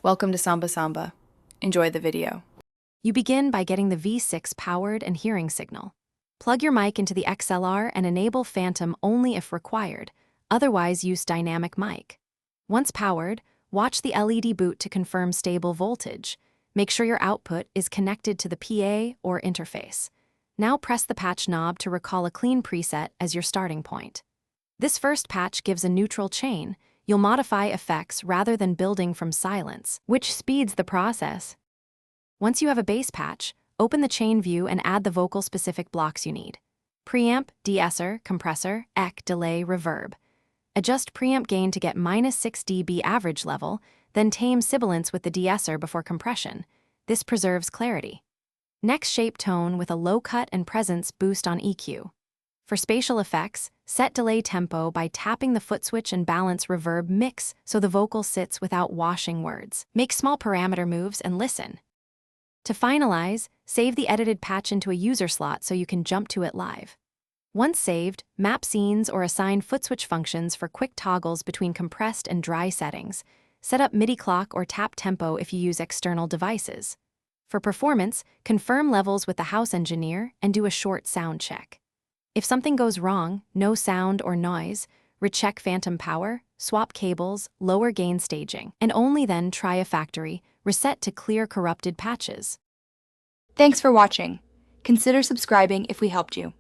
Welcome to Samba Samba. Enjoy the video. You begin by getting the V6 powered and hearing signal. Plug your mic into the XLR and enable Phantom only if required, otherwise use dynamic mic. Once powered, watch the LED boot to confirm stable voltage. Make sure your output is connected to the PA or interface. Now press the patch knob to recall a clean preset as your starting point. This first patch gives a neutral chain. You'll modify effects rather than building from silence, which speeds the process. Once you have a bass patch, open the chain view and add the vocal-specific blocks you need. Preamp, de-esser, compressor, ec, delay, reverb. Adjust preamp gain to get -6 dB average level, then tame sibilance with the de-esser before compression. This preserves clarity. Next, shape tone with a low cut and presence boost on EQ. For spatial effects, set delay tempo by tapping the foot switch and balance reverb mix so the vocal sits without washing words. Make small parameter moves and listen. To finalize, save the edited patch into a user slot so you can jump to it live. Once saved, map scenes or assign foot switch functions for quick toggles between compressed and dry settings. Set up MIDI clock or tap tempo if you use external devices. For performance, confirm levels with the house engineer and do a short sound check. If something goes wrong, no sound or noise, recheck phantom power, swap cables, lower gain staging, and only then try a factory reset to clear corrupted patches. Thanks for watching. Consider subscribing if we helped you.